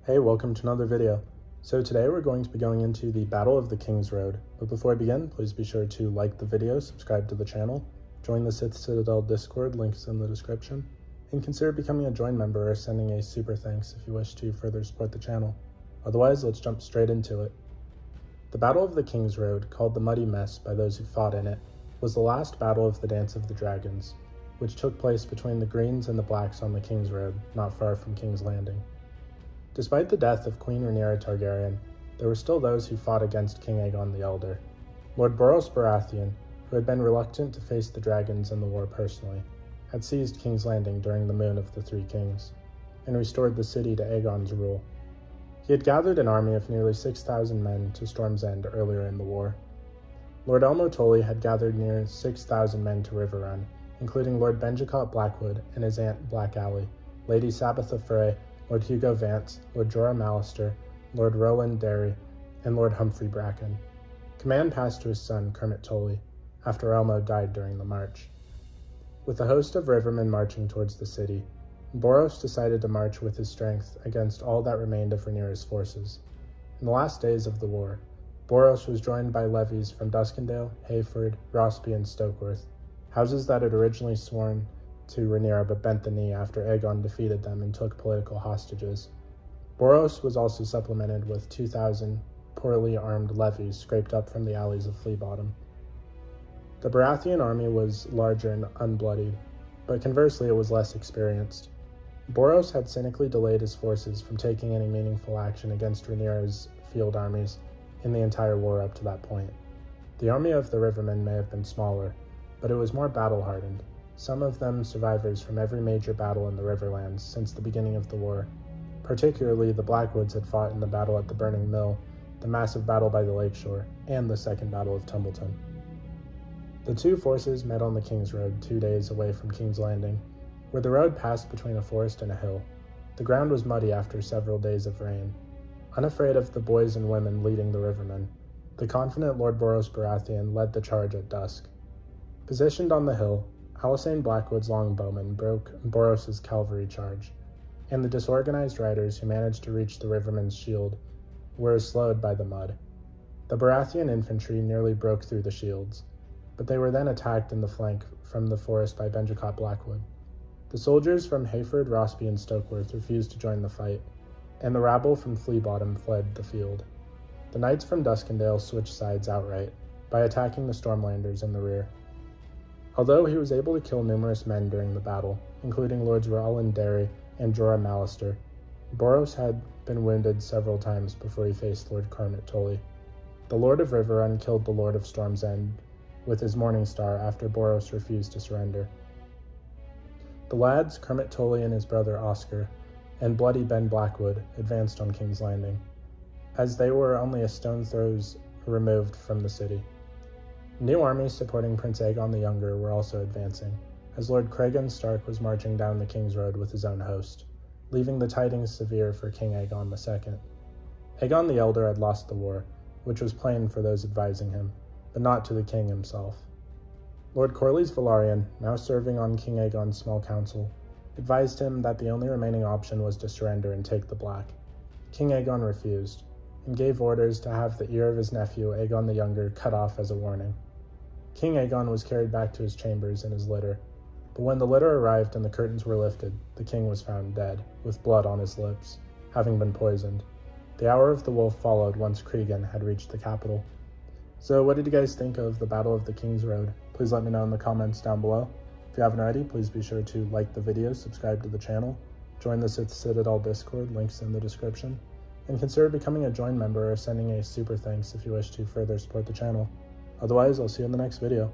Hey, welcome to another video. So today we're going to be going into the Battle of the KINGSROAD. But before I begin, please be sure to like the video, subscribe to the channel, join the Sith Citadel Discord, links in the description, and consider becoming a join member or sending a super thanks if you wish to further support the channel. Otherwise, let's jump straight into it. The Battle of the KINGSROAD, called the Muddy Mess by those who fought in it, was the last battle of the Dance of the Dragons, which took place between the Greens and the Blacks on the Kingsroad, not far from King's Landing. Despite the death of Queen Rhaenyra Targaryen, there were still those who fought against King Aegon the Elder. Lord Borros Baratheon, who had been reluctant to face the dragons in the war personally, had seized King's Landing during the Moon of the Three Kings, and restored the city to Aegon's rule. He had gathered an army of nearly 6,000 men to Storm's End earlier in the war. Lord Elmo Tully had gathered near 6,000 men to Riverrun, including Lord Benjicott Blackwood and his aunt Black Aly, Lady Sabitha Frey, Lord Hugo Vance, Lord Jorah Mallister, Lord Roland Derry, and Lord Humphrey Bracken. Command passed to his son Kermit Tully, after Elmo died during the march. With a host of rivermen marching towards the city, Borros decided to march with his strength against all that remained of Rhaenyra's forces. In the last days of the war, Borros was joined by levies from Duskendale, Hayford, Rossby, and Stokeworth, houses that had originally sworn to Rhaenyra but bent the knee after Aegon defeated them and took political hostages. Borros was also supplemented with 2,000 poorly armed levies scraped up from the alleys of Fleabottom. The Baratheon army was larger and unbloodied, but conversely it was less experienced. Borros had cynically delayed his forces from taking any meaningful action against Rhaenyra's field armies in the entire war up to that point. The army of the Rivermen may have been smaller, but it was more battle-hardened, some of them survivors from every major battle in the Riverlands since the beginning of the war. Particularly, the Blackwoods had fought in the battle at the Burning Mill, the massive battle by the lakeshore, and the Second Battle of Tumbleton. The two forces met on the Kingsroad 2 days away from King's Landing, where the road passed between a forest and a hill. The ground was muddy after several days of rain. Unafraid of the boys and women leading the rivermen, the confident Lord Borros Baratheon led the charge at dusk. Positioned on the hill, Alysanne Blackwood's longbowmen broke Borros's cavalry charge, and the disorganized riders who managed to reach the rivermen's shield were slowed by the mud. The Baratheon infantry nearly broke through the shields, but they were then attacked in the flank from the forest by Benjicott Blackwood. The soldiers from Hayford, Rossby, and Stokeworth refused to join the fight, and the rabble from Fleabottom fled the field. The knights from Duskendale switched sides outright by attacking the Stormlanders in the rear. Although he was able to kill numerous men during the battle, including Lords Roland Derry and Jorah Mallister, Borros had been wounded several times before he faced Lord Kermit Tully. The Lord of Riverrun killed the Lord of Storm's End with his Morning Star after Borros refused to surrender. The lads, Kermit Tully and his brother Oscar, and Bloody Ben Blackwood advanced on King's Landing, as they were only a stone's throw removed from the city. New armies supporting Prince Aegon the Younger were also advancing, as Lord Cregan Stark was marching down the Kingsroad with his own host, leaving the tidings severe for King Aegon II. Aegon the Elder had lost the war, which was plain for those advising him, but not to the king himself. Lord Corlys Velaryon, now serving on King Aegon's small council, advised him that the only remaining option was to surrender and take the Black. King Aegon refused, and gave orders to have the ear of his nephew Aegon the Younger cut off as a warning. King Aegon was carried back to his chambers in his litter, but when the litter arrived and the curtains were lifted, the king was found dead, with blood on his lips, having been poisoned. The hour of the wolf followed once Cregan had reached the capital. So what did you guys think of the Battle of the Kingsroad? Please let me know in the comments down below. If you haven't already, please be sure to like the video, subscribe to the channel, join the Sith Citadel Discord, links in the description, and consider becoming a join member or sending a super thanks if you wish to further support the channel. Otherwise, I'll see you in the next video.